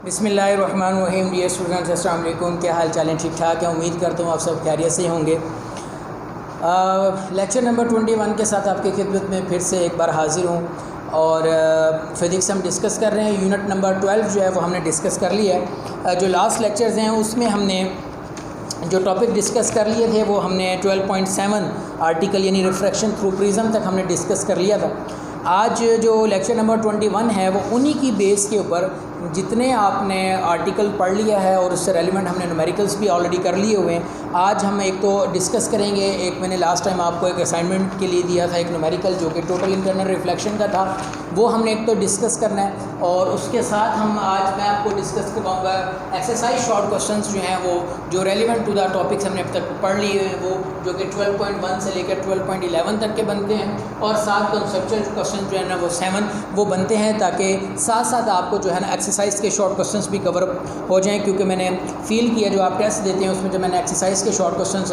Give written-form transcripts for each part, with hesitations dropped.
बिस्मिल्लाहिर्रहमानिर्रहीम। Dear students, अस्सलाम वालेकुम। क्या हाल चाल है? ठीक ठाक है। उम्मीद करता हूँ आप सब खैरियत से होंगे। लेक्चर नंबर 21 के साथ आपकी खिदमत में फिर से एक बार हाज़िर हूँ और फ़िज़िक्स हम डिस्कस कर रहे हैं। यूनिट नंबर 12 जो है वो हमने डिस्कस कर लिया है। जो लास्ट लेक्चर्स हैं उसमें हमने जो टॉपिक डिस्कस कर लिए थे वो हमने 12.7 आर्टिकल यानी रिफ्रैक्शन थ्रू प्रिज्म तक हमने डिस्कस कर लिया था। आज जो लेक्चर नंबर 21 है वो उन्हीं की बेस के ऊपर जितने आपने आर्टिकल पढ़ लिया है और उससे रेलिवेंट हमने न्यूमेरिकल्स भी ऑलरेडी कर लिए हुए हैं। आज हम एक तो डिस्कस करेंगे, एक मैंने लास्ट टाइम आपको एक असाइनमेंट के लिए दिया था एक न्यूमेरिकल जो कि टोटल इंटरनल रिफ्लेक्शन का था, वो हमने एक तो डिस्कस करना है। और उसके साथ हम आज मैं आपको डिस्कस करवाऊँगा एक्सरसाइज शॉर्ट क्वेश्चंस जो हैं वो जो रेलिवेंट टू द टॉपिक्स हमने अब तक पढ़ लिए हैं वो जो कि 12.1 से लेकर 12.11 तक के बनते हैं और 7 कंसेप्चुअल क्वेश्चन जो है ना वो 7 वो बनते हैं, ताकि साथ साथ आपको जो है ना एक्सरसाइज के शॉर्ट क्वेश्चंस भी कवर हो जाएं। क्योंकि मैंने फ़ील किया जो आप टेस्ट देते हैं उसमें जब मैंने एक्सरसाइज के शॉर्ट क्वेश्चंस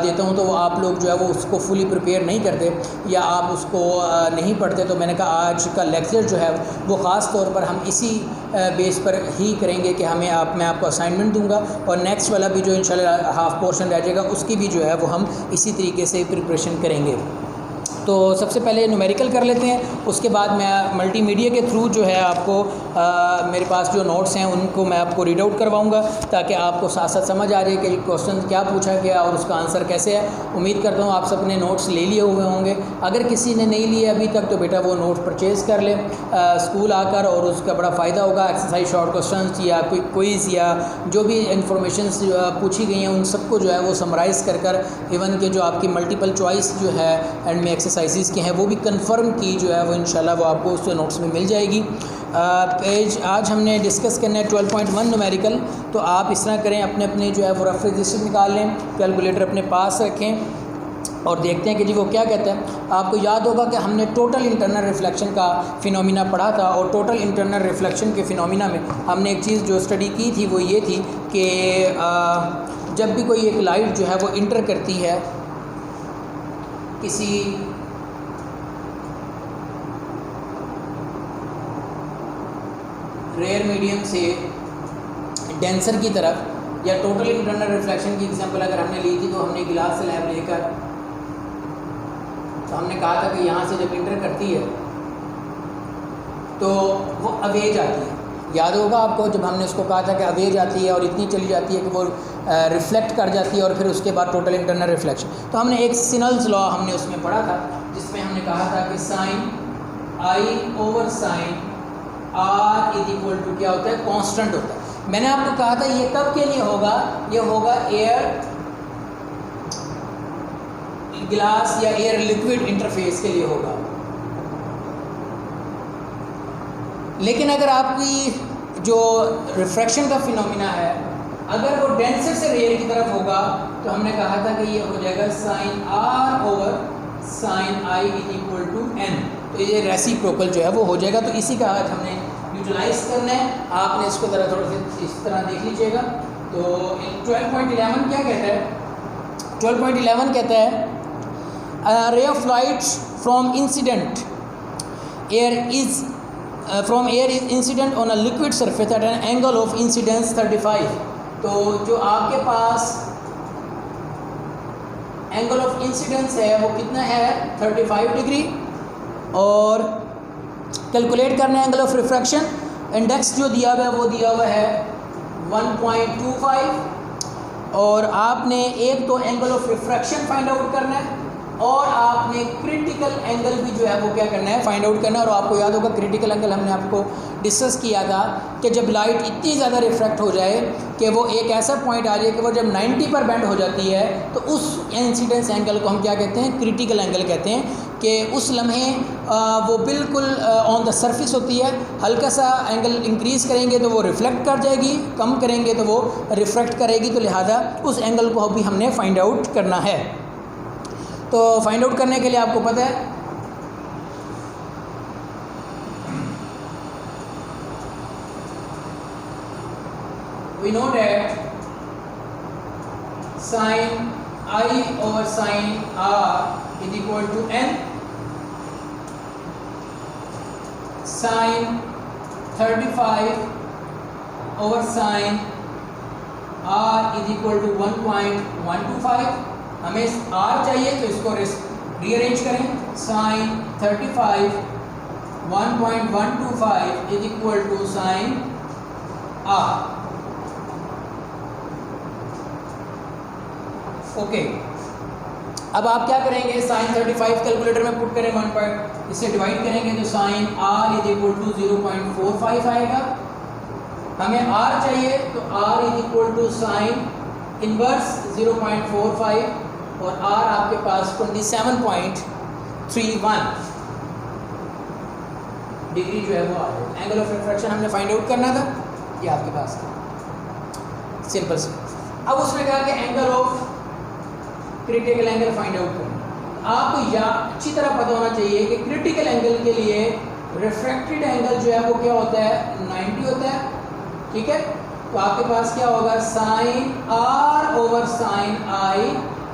देता हूं तो वो आप लोग जो है वो उसको फुली प्रिपेयर नहीं करते या आप उसको नहीं पढ़ते। तो मैंने कहा आज का लेक्चर जो है वो ख़ास तौर पर हम इसी बेस पर ही करेंगे कि मैं आपको असाइनमेंट दूंगा और नेक्स्ट वाला भी जो इंशाल्लाह हाफ पोर्शन रह जाएगा उसकी भी जो है वो हम इसी तरीके से प्रिपरेशन करेंगे। तो सबसे पहले न्यूमेरिकल कर लेते हैं, उसके बाद मैं मल्टीमीडिया के थ्रू जो है आपको मेरे पास जो नोट्स हैं उनको मैं आपको रीड आउट करवाऊँगा ताकि आपको साथ साथ समझ आ जाए कि क्वेश्चन क्या पूछा गया और उसका आंसर कैसे है। उम्मीद करता हूँ आप सबने नोट्स ले लिए हुए होंगे। अगर किसी ने नहीं लिए अभी तक तो बेटा वो नोट्स परचेज़ कर ले स्कूल आकर, और उसका बड़ा फ़ायदा होगा। एक्सरसाइज शॉर्ट क्वेश्चन या कोई क्विज़ या जो भी इंफॉर्मेशन पूछी गई हैं उन सबको जो है वो समराइज़ कर इवन के जो आपकी मल्टीपल चॉइस जो है एंड में एक्सरसाइजेस के हैं वो भी कंफर्म की जो है वो इंशाल्लाह वो आपको उस नोट्स में मिल जाएगी। पेज आज हमने डिस्कस करना है 12.1 न्यूमेरिकल। तो आप इस तरह करें, अपने अपने जो है वो रफ रजिस्टर निकाल लें, कैलकुलेटर अपने पास रखें और देखते हैं कि जी वो क्या कहता है। आपको याद होगा कि हमने टोटल इंटरनल रिफ्लेक्शन का फिनोमिना पढ़ा था और टोटल इंटरनल रिफ्लेक्शन के फिनोमिना में हमने एक चीज़ जो स्टडी की थी वो ये थी कि जब भी कोई एक लाइट जो है वो इंटर करती है किसी रेयर मीडियम से डेंसर की तरफ, या टोटल इंटरनल रिफ्लेक्शन की एग्जांपल अगर हमने ली थी तो हमने गिलास स्लैब लेकर तो हमने कहा था कि यहाँ से जब इंटर करती है तो वो अवे जाती है। याद होगा आपको जब हमने उसको कहा था कि अवे जाती है और इतनी चली जाती है कि वो रिफ्लेक्ट कर जाती है और फिर उसके बाद टोटल इंटरनल रिफ्लेक्शन। तो हमने एक सिनल्स लॉ हमने उसमें पढ़ा था जिसमें हमने कहा था कि sine i over sine r is equal to क्या होता है, कांस्टेंट होता है। मैंने आपको कहा था ये कब के लिए होगा, ये होगा एयर ग्लास या एयर लिक्विड इंटरफेस के लिए होगा। लेकिन अगर आपकी जो रिफ्रैक्शन का फिनोमिना है अगर वो डेंसर से रेयर की तरफ होगा तो हमने कहा था कि ये हो जाएगा sine r over sine i is equal to n. तो ये रेसिप्रोकल जो है वो हो जाएगा। तो इसी का आज हमने यूटिलाइज करना है। आपने इसको ज़रा थोड़ा सा इस तरह देख लीजिएगा। तो 12.11 क्या कहता है? 12.11 कहता है ray of light from incident air is from air is incident on a liquid surface at an angle of incidence 35। तो जो आपके पास एंगल ऑफ इंसिडेंस है वो कितना है 35 डिग्री, और कैलकुलेट करना है एंगल ऑफ रिफ्रैक्शन। इंडेक्स जो दिया हुआ है वो दिया हुआ है 1.25, और आपने एक तो angle of refraction find out करना है और आपने क्रिटिकल एंगल भी जो है वो क्या करना है फाइंड आउट करना है। और आपको याद होगा क्रिटिकल एंगल हमने आपको डिस्कस किया था कि जब लाइट इतनी ज़्यादा रिफ्रैक्ट हो जाए कि वो एक ऐसा पॉइंट आ जाए कि वो जब 90 पर बेंड हो जाती है तो उस इंसिडेंस एंगल को हम क्या कहते हैं, क्रिटिकल एंगल कहते हैं। कि उस लम्हे वो बिल्कुल ऑन द सरफेस होती है, हल्का सा एंगल इंक्रीज़ करेंगे तो वो रिफ्लेक्ट कर जाएगी, कम करेंगे तो वो रिफ्रैक्ट करेगी। तो लिहाजा उस एंगल को भी हमने फाइंड आउट करना है। तो फाइंड आउट करने के लिए आपको पता है we know that sine i over sine r is equal to n. Sine 35 sine r is equal to 1.125। हमें r चाहिए तो इसको रीअरेंज करें, sine 35 1.125 is equal to sine r। Okay, अब आप क्या करेंगे, साइन 35 कैलकुलेटर में पुट करें 1 पर, इससे डिवाइड करेंगे तो sine r is equal to 0.45 आएगा। हमें r चाहिए तो r is equal to sine inverse 0.45 और r आपके पास 27.31 डिग्री जो है वो आ जाएगा। एंगल ऑफ रिफ्रैक्शन हमने फाइंड आउट करना था, ये आपके पास है, सिंपल से। अब उसने कहा कि angle of critical angle find out करना। आपको या अच्छी तरह पता होना चाहिए कि क्रिटिकल एंगल के लिए रिफ्रैक्टेड एंगल जो है वो क्या होता है, 90 होता है, ठीक है। तो आपके पास क्या होगा, sine r over sine i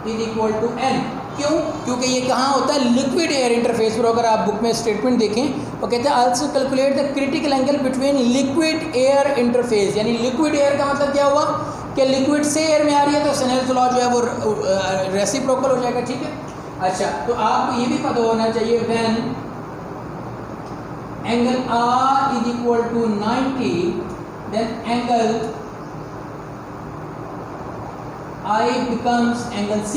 is equal to n। क्यों? क्योंकि ये कहाँ होता है, लिक्विड एयर इंटरफेस पर। अगर आप बुक में स्टेटमेंट देखें वो कहते हैं also calculate the critical angle between liquid air interface. यानी लिक्विड एयर का मतलब क्या हुआ कि लिक्विड से एयर में आ रही है तो स्नेल्स लॉ जो है वो रेसिप्रोकल हो जाएगा, ठीक है। अच्छा, तो आपको ये भी पता होना चाहिए when angle r is equal to 90 then angle I becomes angle C।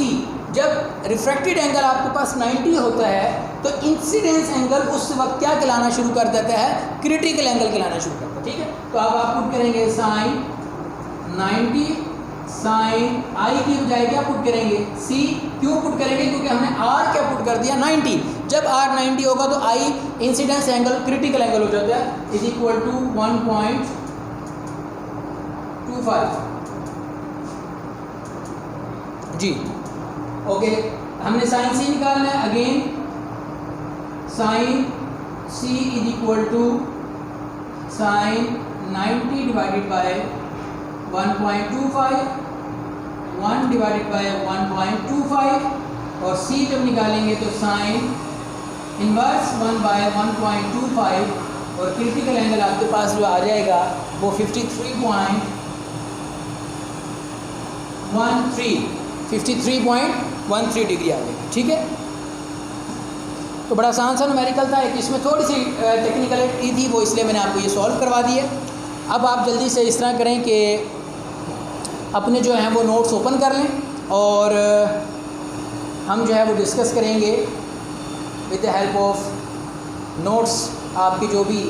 जब रिफ्रैक्टेड एंगल आपके पास 90 होता है तो इंसिडेंस एंगल उस वक्त क्या कहलाना शुरू कर देता है, क्रिटिकल एंगल कहलाना शुरू करता है, ठीक है। तो अब आप पुट करेंगे साइन 90 साइन I की बजाय क्या पुट करेंगे, C। क्यों पुट करेंगे, क्योंकि हमने R क्या पुट कर दिया, 90। जब R 90 होगा तो I incidence angle critical angle हो जाता है, इज इक्वल टू 1.25 जी। ओके, हमने साइन C निकालना है। Again sine C is equal to sine 90 divided by 1.25, 1 divided by 1.25 और C जब निकालेंगे तो साइन इनवर्स 1 बाय 1.25 और क्रिटिकल एंगल आपके पास जो आ जाएगा वो 53.13 डिग्री आ जाएगी, ठीक है। तो बड़ा आसान सा न्यूमेरिकल था, एक इसमें थोड़ी सी टेक्निकलिटी थी, वो इसलिए मैंने आपको ये सॉल्व करवा दी है। अब आप जल्दी से इस तरह करें कि अपने जो हैं वो नोट्स ओपन कर लें और हम जो है वो डिस्कस करेंगे with the help of notes आपके जो भी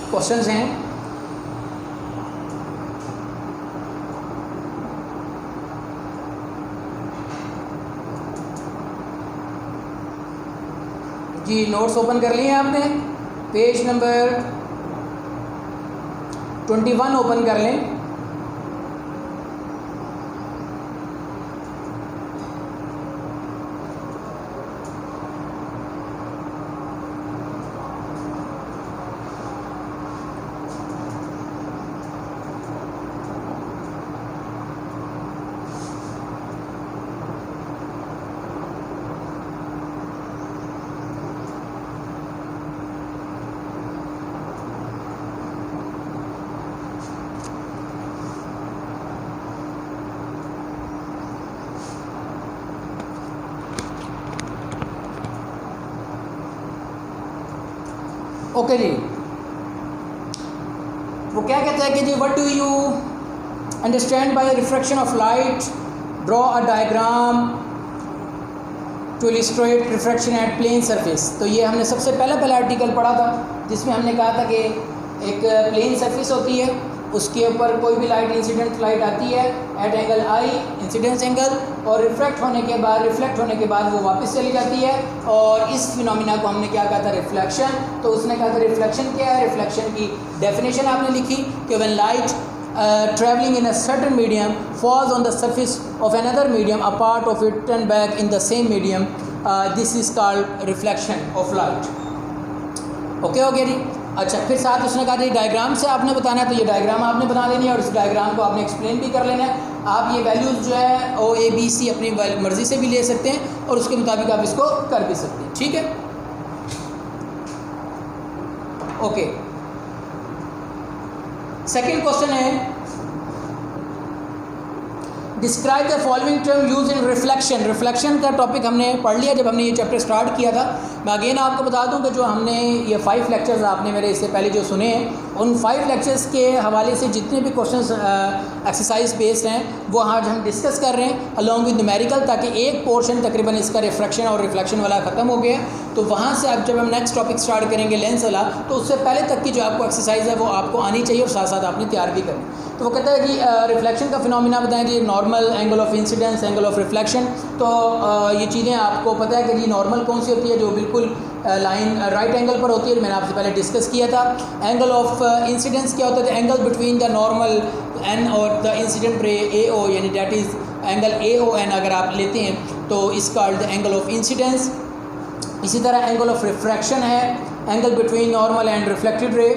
क्वेश्चंस हैं। जी, नोट्स ओपन कर लिए आपने, पेज नंबर 21 ओपन कर लें। ओके जी, वो क्या कहता है कि जी what do you understand by refraction of light, draw a diagram to illustrate refraction at plane surface. तो ये हमने सबसे पहला आर्टिकल पढ़ा था जिसमें हमने कहा था कि एक प्लेन सरफेस होती है, उसके ऊपर कोई भी लाइट इंसिडेंट लाइट आती है at angle I incidence angle, और रिफ्लेक्ट होने के बाद वो वापस चली जाती है। और इस फिनोमिना को हमने क्या कहा था, रिफ्लेक्शन। तो उसने कहा था रिफ्लेक्शन क्या है, रिफ्लेक्शन की डेफिनेशन आपने लिखी कि when light traveling in a certain medium falls on the surface of another medium, a part of it turn back in the same medium, this is called reflection of light। Okay हो गया जी। अच्छा, फिर साथ उसने कहा diagram से आपने बताना है, तो ये डायग्राम आपने बना देनी है और इस डायग्राम को आपने एक्सप्लेन भी कर लेना है। आप ये वैल्यूज़ जो है OABC अपनी मर्ज़ी से भी ले सकते हैं और उसके मुताबिक आप इसको कर भी सकते हैं, ठीक है। ओके, सेकेंड क्वेश्चन है describe the following term use in reflection. Reflection का टॉपिक हमने पढ़ लिया जब हमने ये चैप्टर स्टार्ट किया था। मैं अगेन आपको बता दूं कि जो हमने ये 5 लेक्चर्स आपने मेरे इससे पहले जो सुने हैं उन 5 लेक्चर्स के हवाले से जितने भी क्वेश्चंस एक्सरसाइज बेस्ड हैं वो आज हम डिस्कस कर रहे हैं अलॉन्ग विद न्यूमेरिकल, ताकि एक पोर्शन तकरीबन इसका रिफ्रैक्शन और रिफ्लेक्शन वाला ख़त्म हो गया। तो वहाँ से अब जब हम नेक्स्ट टॉपिक स्टार्ट करेंगे लेंस वाला, तो उससे पहले तक की जो आपको एक्सरसाइज है वो आपको आनी चाहिए और साथ साथ आपने तैयार भी करनी। तो वो कहता है कि रिफ्लेक्शन का फिनोमिना बताएं जी, normal, angle of incidence, angle of reflection. तो ये चीज़ें आपको पता है कि जी नॉर्मल कौन सी होती है, जो बिल्कुल लाइन राइट एंगल पर होती है, मैंने आपसे पहले डिस्कस किया था। एंगल ऑफ इंसिडेंस क्या होता है, angle between the normal N और the incident ray A O, यानी that is angle A O N अगर आप लेते हैं तो is called the angle of incidence. इसी तरह एंगल ऑफ रिफ्रैक्शन है, angle between normal and reflected ray.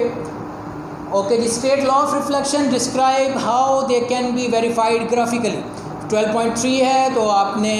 Okay जी, state law of reflection, describe how they can be verified graphically. 12.3 है तो आपने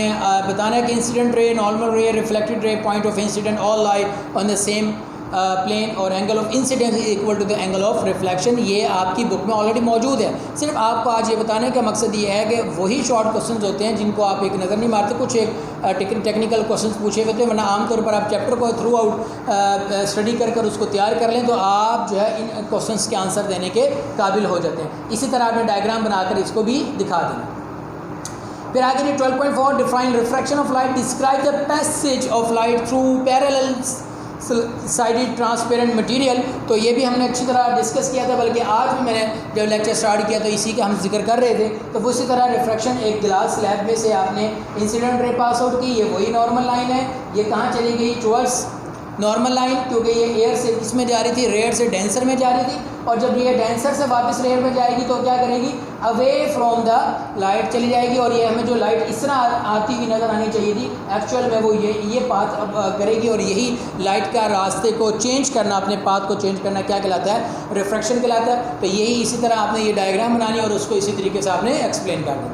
बताना है कि incident ray, normal ray, reflected ray, point of incident all lie on the same plane और angle of incidence is equal to the angle of reflection. ये आपकी book में ऑलरेडी मौजूद है। सिर्फ आपको आज ये बताने का मकसद ये है कि वही शॉर्ट क्वेश्चंस होते हैं जिनको आप एक नज़र नहीं मारते, कुछ एक टेक्निकल क्वेश्चंस पूछे हुए थे, वरना आमतौर पर आप चैप्टर को थ्रू आउट स्टडी कर उसको तैयार कर लें तो आप जो है इन क्वेश्चंस के आंसर देने के काबिल हो जाते हैं। इसी तरह आपने डायग्राम बनाकर इसको भी दिखा देना। फिर आगे 12.4 define refraction of light, describe the passage of light through parallel sided transparent material. तो ये भी हमने अच्छी तरह डिस्कस किया था, बल्कि आज भी मैंने जब लेक्चर स्टार्ट किया तो इसी का हम जिक्र कर रहे थे। तो वो इसी तरह रिफ्रैक्शन, एक गिलास स्लैब में से आपने इंसिडेंट रे पास आउट की, ये वही नॉर्मल लाइन है, ये कहाँ चली गई, टुवर्ड्स नॉर्मल लाइन, क्योंकि ये एयर से इसमें जा रही थी, रेयर से डेंसर में जा रही थी, और जब ये डेंसर से वापस रेयर में जाएगी तो क्या करेगी, अवे फ्रॉम द लाइट चली जाएगी। और ये हमें जो लाइट इस तरह आती हुई नज़र आनी चाहिए थी, एक्चुअल में वो ये पाथ अब करेगी, और यही लाइट का रास्ते को चेंज करना, अपने पाथ को चेंज करना क्या कहलाता है, रिफ्रैक्शन कहलाता है। तो यही इसी तरह आपने ये डायग्राम बनानी और उसको इसी तरीके से आपने एक्सप्लेन करना।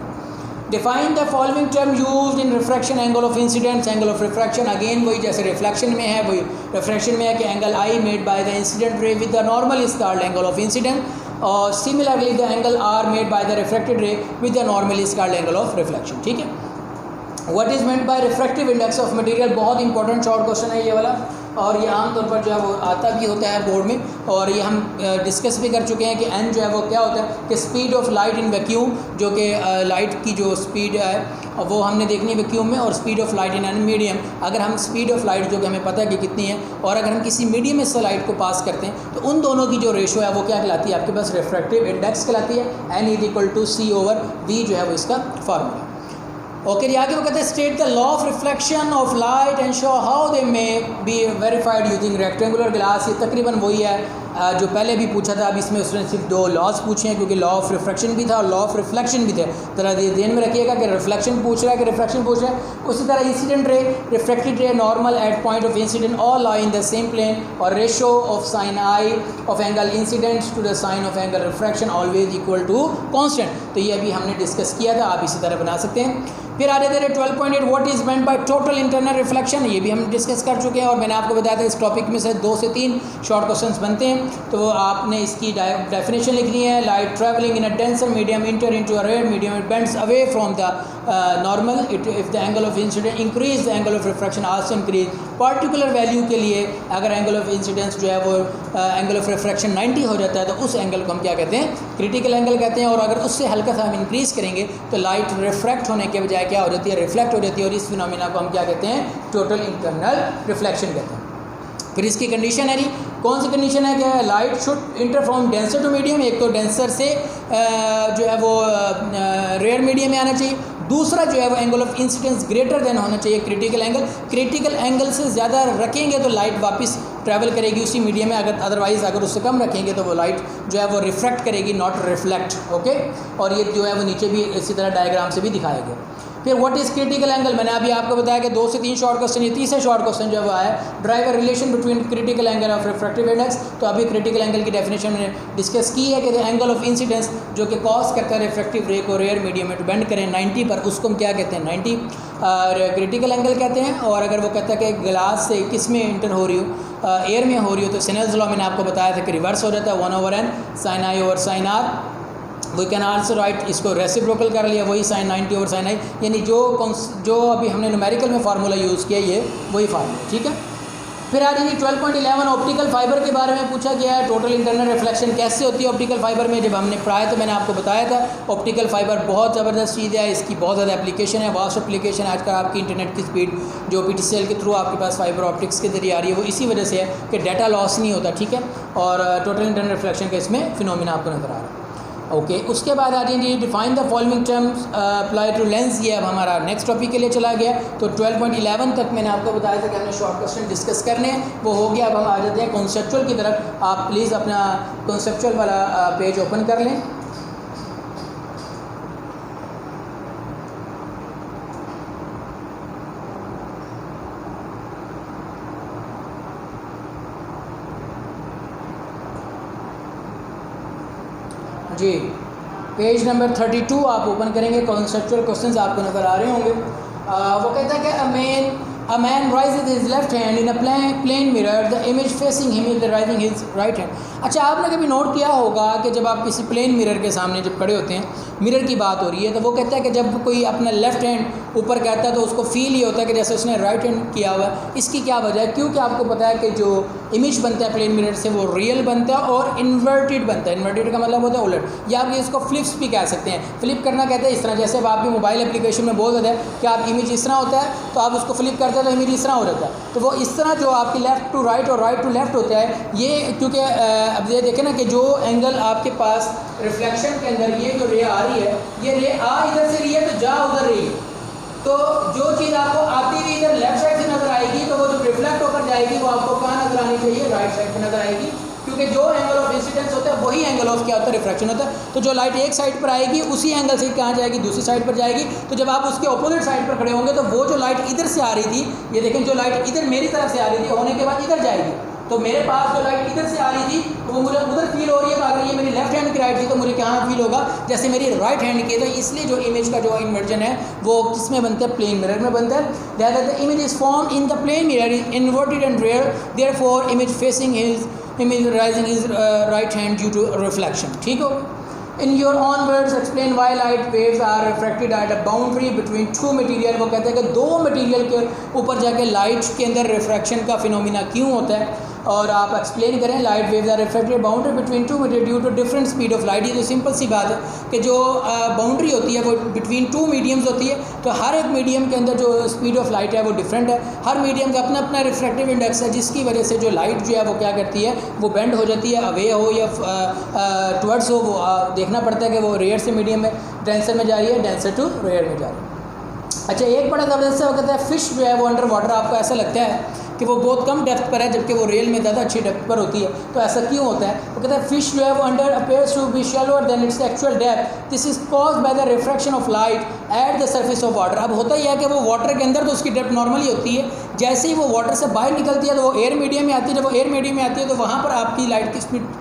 Define the following term used in refraction, angle of incidence, angle of refraction. Again वही जैसे रिफ्लेक्शन में है वही रिफ्रैक्शन में है कि angle I made by the incident ray with the normal is called angle of incident, और similarly the angle are made by the refracted ray with the normal is called angle of reflection. ठीक है, what is meant by refractive index of material, बहुत important short question है ये वाला, और ये आमतौर पर जो है वो आता भी होता है बोर्ड में, और ये हम डिस्कस भी कर चुके हैं कि एन जो है वो क्या होता है कि speed of light in vacuum, जो कि लाइट की जो स्पीड है वो हमने देखनी है वैक्यूम में, और speed of light in an medium. अगर हम स्पीड ऑफ लाइट जो कि हमें पता है कि कितनी है, और अगर हम किसी मीडियम में से लाइट को पास करते हैं तो उन दोनों की जो रेशो है वो क्या कहलाती है, आपके पास रिफ्रैक्टिव इंडेक्स कहलाती है। N is equal to c over v जो है वो इसका फार्मूला। ओके जी, आगे वो कहते हैं state the law of reflection of light and show how they may be verified using rectangular glass. ये तकरीबन वही है जो पहले भी पूछा था। अब इसमें उसने सिर्फ 2 लॉज पूछे हैं, क्योंकि लॉ ऑफ रिफ्लेक्शन भी था और लॉ ऑफ रिफ्लेक्शन भी थे। जरा ध्यान में रखिएगा कि रिफ्लेक्शन पूछ रहा है कि रिफ्लेक्शन पूछ रहा है। उसी तरह incident ray, refracted ray, normal at point of incident all lie in the same plane, और ratio of sine I of angle incident to the sine of angle refraction always equal to constant. तो ये अभी हमने discuss किया था, आप इसी तरह बना सकते हैं। फिर आगे दे रहे 12.8 what is meant by total internal reflection, ये भी हम डिस्कस कर चुके हैं, और मैंने आपको बताया था इस टॉपिक में से 2 से 3 शॉर्ट क्वेश्चंस बनते हैं। तो आपने इसकी डेफिनेशन लिखनी है, light travelling in a denser medium enter into a rare medium, it bends away from the normal, if the angle of incidence increase the angle of refraction also increase. Particular value के लिए अगर angle of incidence जो है वो angle of refraction 90 हो जाता है तो उस एंगल को हम क्या कहते हैं, क्रिटिकल एंगल कहते हैं। और अगर उससे हल्का सा हम इंक्रीज़ करेंगे तो लाइट रिफ्रैक्ट होने के बजाय क्या हो जाती है, रिफ्लेक्ट हो जाती है, और इस फिनोमिना को हम क्या कहते हैं, टोटल इंटरनल रिफ्लेक्शन कहते हैं। फिर इसकी कंडीशन है जी, कौन सी कंडीशन है, क्या light should enter from denser to medium, एक तो डेंसर से जो है वो रेयर मीडियम में आना चाहिए, दूसरा जो है वो angle of incidence greater than होना चाहिए क्रिटिकल एंगल। क्रिटिकल एंगल से ज़्यादा रखेंगे तो लाइट वापस ट्रैवल करेगी उसी मीडियम में, अगर अदरवाइज़ अगर उससे कम रखेंगे तो वो लाइट जो है वो रिफ्रैक्ट करेगी, नॉट रिफ्लेक्ट। ओके, और ये जो है वो नीचे भी इसी तरह डायग्राम से भी दिखाया गया। फिर व्हाट इज़ क्रिटिकल एंगल, मैंने अभी आपको बताया कि 2 से 3 शॉर्ट क्वेश्चन, ये तीसरा शॉर्ट क्वेश्चन जो है drive a relation between critical angle of refractive index. तो अभी क्रिटिकल एंगल की डेफिनेशन मैंने डिस्कस की है कि एंगल ऑफ इंसिडेंस जो कि कॉज करता है रिफ्रैक्टिव रे को रेयर मीडियम में बेंड करें 90 पर, उसको हम क्या कहते हैं 90। क्रिटिकल एंगल कहते हैं। और अगर वो कहता है कि ग्लास से किस में इंटर हो रही हो, एयर में हो रही हो, तो सिनेल्स लॉ मैंने आपको बताया था कि रिवर्स हो जाता है 1/n sin i over sin r। We can also write, इसको रेसिप्रोकल कर लिया, वही sin 90 over sin i, यानी जो अभी हमने न्यूमेरिकल में फार्मूला यूज़ किया ये वही फार्मूला, ठीक है। फिर आ जाएगी 12.11 ऑप्टिकल फाइबर के बारे में पूछा गया है। टोटल इंटरनल रिफ्लेक्शन कैसे होती है ऑप्टिकल फाइबर में। जब हमने पढ़ाया तो मैंने आपको बताया था ऑप्टिकल फाइबर बहुत ज़बरदस्त चीज़ है, इसकी बहुत ज़्यादा एप्लीकेशन है, वास्ट एप्लीकेशन है। आजकल आपकी इंटरनेट की स्पीड जो PTCL के थ्रू आपके पास फाइबर ऑप्टिक्स के जरिए आ रही है वो इसी वजह से है कि डाटा लॉस नहीं होता, ठीक है। और टोटल इंटरनल रिफ्लेक्शन का इसमें फिनोमिना आपको नज़र आ रहा है। ओके, उसके बाद आ जाएंगे define the following terms apply to lens. ये अब हमारा नेक्स्ट टॉपिक के लिए चला गया। तो 12.11 तक मैंने आपको बताया था कि हमने शॉर्ट क्वेश्चन डिस्कस करने हैं, वो हो गया। अब हम आ जाते हैं कॉन्सेप्चुअल की तरफ। आप प्लीज़ अपना कॉन्सेप्चुअल वाला पेज ओपन कर लें। जी, पेज नंबर 32 आप ओपन करेंगे, कॉन्सेप्चुअल क्वेश्चंस आपको नज़र आ रहे होंगे। वो कहता है कि a man raises his left hand in a plane mirror, the image facing him is raising his right hand। अच्छा, आपने कभी नोट किया होगा कि जब आप किसी प्लेन मिरर के सामने जब खड़े होते हैं, मिरर की बात हो रही है, तो वो कहता है कि जब कोई अपना लेफ़्ट हैंड ऊपर कहता है तो उसको फील ये होता है कि जैसे उसने राइट हैंड किया हुआ है। इसकी क्या वजह है? क्योंकि आपको पता है कि जो इमेज बनता है प्लेन मिरर से वो रियल बनता है और इन्वर्टेड बनता है। इन्वर्टेड का मतलब होता है उलट, या आप इसको फ्लिप्स भी कह सकते हैं। फ्लिप करना कहते हैं इस तरह, जैसे अब आपकी मोबाइल एप्लीकेशन में बोल देते हैं कि आप इमेज इस तरह होता है तो आप उसको फ्लिप करते हैं तो इमेज इस तरह हो जाता है। तो वो इस तरह जो आपकी लेफ़्ट टू राइट और राइट टू लेफ़्ट होता है, ये क्योंकि अब ये देखें ना कि जो एंगल आपके पास रिफ्लेक्शन के अंदर ये जो रे आ रही है, ये रे आ इधर से रही है तो जा उधर रही है। तो जो चीज़ आपको आती हुई इधर लेफ्ट साइड से नज़र आएगी तो वो जो रिफ्लेक्ट होकर जाएगी वो आपको कहाँ नज़र आनी चाहिए? राइट साइड पर नज़र आएगी, क्योंकि जो एंगल ऑफ इंसिडेंस होता है वही एंगल ऑफ क्या होता है? रिफ्रैक्शन होता है। तो जो लाइट एक साइड पर आएगी उसी एंगल से कहाँ जाएगी? दूसरी साइड पर जाएगी। तो जब आप उसके अपोजिट साइड पर खड़े होंगे तो वो जो लाइट इधर से आ रही थी, ये देखें, जो लाइट इधर मेरी तरफ से आ रही थी होने के बाद इधर जाएगी। तो मेरे पास जो लाइट इधर से आ रही थी तो वो मुझे उधर फील हो रही है। तो अगर ये मेरी लेफ्ट हैंड की राइट थी तो मुझे कहाँ फील होगा? जैसे मेरी राइट हैंड की। तो इसलिए जो इमेज का जो इन्वर्जन है वो किस में बनता है? प्लेन मिरर में बनता है। That the image is form in the plane mirror is inverted and rare, therefore image facing his image rising his right hand due to reflection. ठीक हो? In your own words explain why light waves are refracted at a boundary between two material। वो कहते हैं कि दो material के ऊपर जाके लाइट के अंदर रिफ्रैक्शन का फिनोमिना क्यों होता है, और आप एक्सप्लेन करें। Light waves are refracted boundary between two medium due to different speed of light. ये तो सिंपल सी बात है कि जो बाउंड्री होती है वो बिटवीन टू मीडियम्स होती है। तो हर एक मीडियम के अंदर जो स्पीड ऑफ लाइट है वो डिफरेंट है। हर मीडियम का अपना अपना रिफ्रैक्टिव इंडेक्स है, जिसकी वजह से जो लाइट जो है वो क्या करती है? वो बेंड हो जाती है, अवे हो या टुवर्ड्स हो। वो देखना पड़ता है कि वो रेयर से मीडियम में डेंसर में जा रही है, डेंसर टू रेयर में जा रही है। अच्छा, एक बड़ा ज़बरदस्त है, वो कहता है फिश जो है वो अंडर वाटर आपको ऐसा लगता है कि वो बहुत कम डेप्थ पर है, जबकि वो रियल में ज़्यादा अच्छी डेप्थ पर होती है। तो ऐसा क्यों होता है? वो कहता है फिश जो है वो under appears to be shallower than its actual depth, this is caused by the refraction of light at the surface of water. अब होता ही है कि वो वाटर के अंदर तो उसकी डेप्थ नॉर्मली होती है, जैसे ही वो वाटर से बाहर निकलती है तो वो एयर मीडियम में आती है। जब वो एयर मीडियम में आती है तो वहाँ पर आपकी लाइट की स्पीड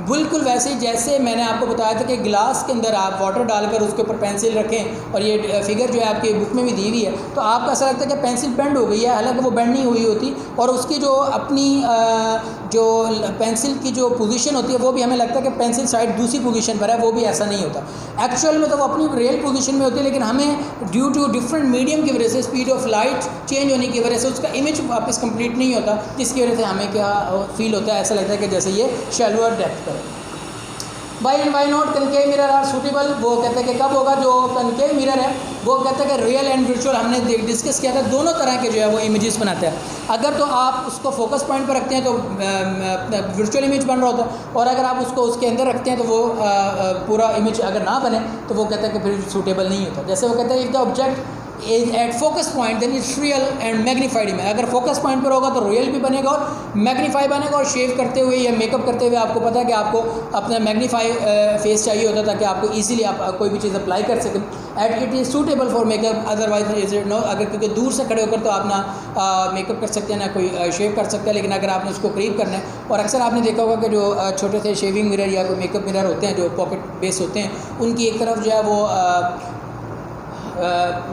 बिल्कुल वैसे ही जैसे मैंने आपको बताया था कि गिलास के अंदर आप वाटर डालकर उसके ऊपर पेंसिल रखें, और ये फिगर जो है आपकी बुक में भी दी हुई है, तो आपको ऐसा लगता है कि पेंसिल बेंड हो गई है, हालांकि वो बेंड नहीं हुई होती। और उसकी जो अपनी जो पेंसिल की जो पोजीशन होती है वो भी हमें लगता है कि पेंसिल साइड दूसरी पोजीशन पर है, वो भी ऐसा नहीं होता। एक्चुअल में तो वो अपनी रियल पोजीशन में होती है, लेकिन हमें ड्यू टू डिफरेंट मीडियम की वजह से, स्पीड ऑफ लाइट चेंज होने की वजह से उसका इमेज वापस कंप्लीट नहीं होता, जिसकी वजह से हमें क्या फील होता है? ऐसा लगता है कि जैसे ये शैलोअर डेप्थ पर है। Why and why not concave mirror are suitable. वो कहते हैं कि कब होगा? जो कनकेव मिरर है वो कहते हैं कि रियल एंड वर्चुअल हमने डिस्कस किया था, दोनों तरह के जो है वो इमेजेस बनाते हैं। अगर तो आप उसको फोकस पॉइंट पर रखते हैं तो वर्चुअल इमेज बन रहा होता है, और अगर आप उसको उसके अंदर रखते हैं तो वो पूरा इमेज अगर ना बने तो वो कहते हैं कि फिर सूटेबल नहीं होता। जैसे वो कहते हैं if the object is at focus point then it's real and magnified image. अगर फोकस पॉइंट पर होगा तो रियल भी बनेगा और मैग्नीफाई बनेगा। और शेव करते हुए या मेकअप करते हुए आपको पता है कि आपको अपना मैग्नीफाई फेस चाहिए होता है ताकि आपको इजीली आप कोई भी चीज़ अप्लाई कर सकें। At it is suitable for makeup, otherwise is it no. अगर क्योंकि दूर से खड़े होकर तो आप ना मेकअप कर सकते हैं ना कोई शेव कर सकता है, लेकिन अगर आपने उसको करीब करना है, और अक्सर आपने देखा होगा कि जो छोटे से शेविंग मिरर या कोई मेकअप मिरर होते हैं जो पॉकेट बेस होते हैं, उनकी एक तरफ जो है वो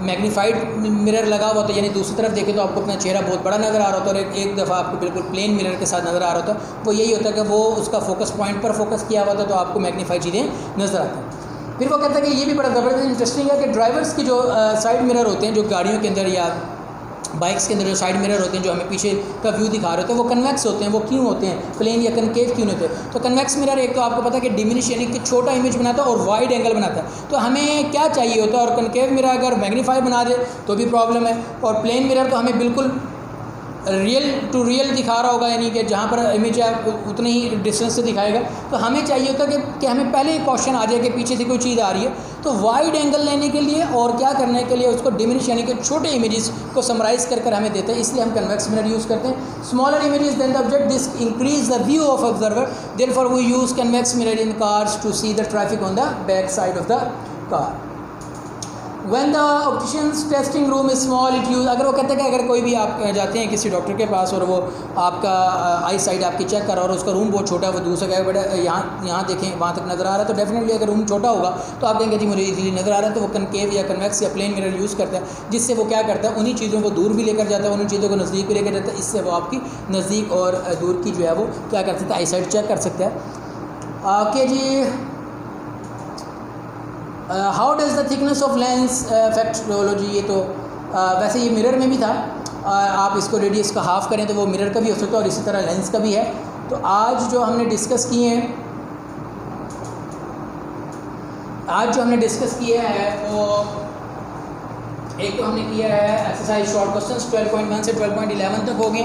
मैग्नीफाइड मिरर लगा हुआ था, यानी दूसरी तरफ देखें तो आपको अपना चेहरा बहुत बड़ा नज़र आ रहा होता है, और एक दफ़ा आपको बिल्कुल प्लेन मिरर के साथ नज़र आ रहा होता है। वो यही होता है कि वो उसका फोकस पॉइंट पर फोकस किया हुआ था, तो आपको मैग्नीफाइड चीज़ें नज़र आती हैं। फिर वो कहता है कि ये भी बड़ा ज़बरदस्त इंटरेस्टिंग है कि ड्राइवर्स की जो साइड मिरर होते हैं, जो गाड़ियों के अंदर या बाइक्स के अंदर जो साइड मिरर होते हैं, जो हमें पीछे का व्यू दिखा रहे होते हैं, वो कन्वेक्स होते हैं। वो क्यों होते हैं, प्लेन या कनकेव क्यों होते हैं? तो कन्वेक्स मिरर एक तो आपको पता है कि डिमिनिश यानी कि छोटा इमेज बनाता है और वाइड एंगल बनाता है। तो हमें क्या चाहिए होता है, और कनकेव मिरर अगर मैग्नीफाई बना दे तो भी प्रॉब्लम है, और प्लेन मिरर तो हमें बिल्कुल रियल टू रियल दिखा रहा होगा, यानी कि जहाँ पर इमेज है उतने ही डिस्टेंस से दिखाएगा। तो हमें चाहिए होता कि हमें पहले ही क्वेश्चन आ जाए कि पीछे से कोई चीज़ आ रही है, तो वाइड एंगल लेने के लिए और क्या करने के लिए उसको डिमिनिश यानी कि छोटे इमेजेस को समराइज़ कर हमें देते हैं, इसलिए हम कन्वेक्स मिरर यूज़ करते हैं। Smaller images than the object this increase the view of observer, therefore we use convex mirror in cars to see the traffic on the back side of the car. When the optician's testing room is small, it use अगर वो कहते हैं कि अगर कोई भी आप जाते हैं किसी डॉक्टर के पास और वो आपका आई साइड आपकी चेक कर रहा है और उसका रूम बहुत छोटा है, वो दूसरा कहेगा बेटा यहाँ देखें वहाँ तक नज़र आ रहा है, तो डेफिनेटली अगर रूम छोटा होगा तो आप कहेंगे जी मुझे इजीली नज़र आ रहा है। तो वो कनकेव या कन्वेक्स या प्लेन मिरर यूज़ करता है, जिससे वो क्या करता है, उन्हीं चीज़ों को दूर भी लेकर जाता है, उन्हीं चीज़ों को नज़दीक भी लेकर जाता है। इससे वो आपकी नज़दीक और दूर की जो है वो क्या कर सकता है, आई साइड चेक कर सकता है। ओके जी, how does the thickness of lens affect रोलॉजी? ये तो वैसे ये मिरर में भी था, आप इसको रेडियस का हाफ़ करें तो वो मिरर का भी हो सकता है और इसी तरह लेंस का भी है। तो आज जो हमने डिस्कस किए हैं वो एक तो हमने किया है एक्सरसाइज शॉर्ट क्वेश्चंस 12.1 से 12.11 तक हो गए,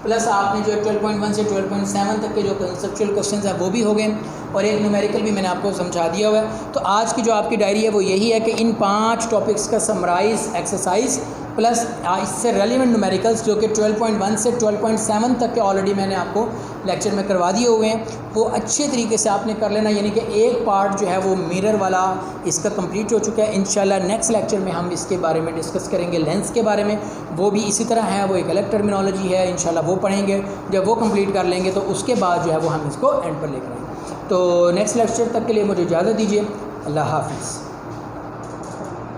प्लस आपने जो 12.1 से 12.7 तक के जो कंसेप्चुअल क्वेश्चंस हैं वो भी हो गए, और एक न्यूमेरिकल भी मैंने आपको समझा दिया हुआ है। तो आज की जो आपकी डायरी है वो यही है कि इन 5 टॉपिक्स का समराइज एक्सरसाइज प्लस इससे रेलिवेंट न्यूमेरिकल्स जो कि 12.1 से 12.7 तक के ऑलरेडी मैंने आपको लेक्चर में करवा दिए हुए हैं, वो अच्छे तरीके से आपने कर लेना। यानी कि एक पार्ट जो है वो मिरर वाला इसका कंप्लीट हो चुका है। इंशाल्लाह नेक्स्ट लेक्चर में हम इसके बारे में डिस्कस करेंगे, लेंस के बारे में, वो भी इसी तरह है, वो एक अलग टर्मिनोलॉजी है, इंशाल्लाह वो पढ़ेंगे। जब वो कंप्लीट कर लेंगे तो उसके बाद जो है वो हम इसको एंड पर लेकर आएंगे। तो नेक्स्ट लेक्चर तक के लिए मुझे इजाज़त दीजिए। अल्लाह हाफ़िज़।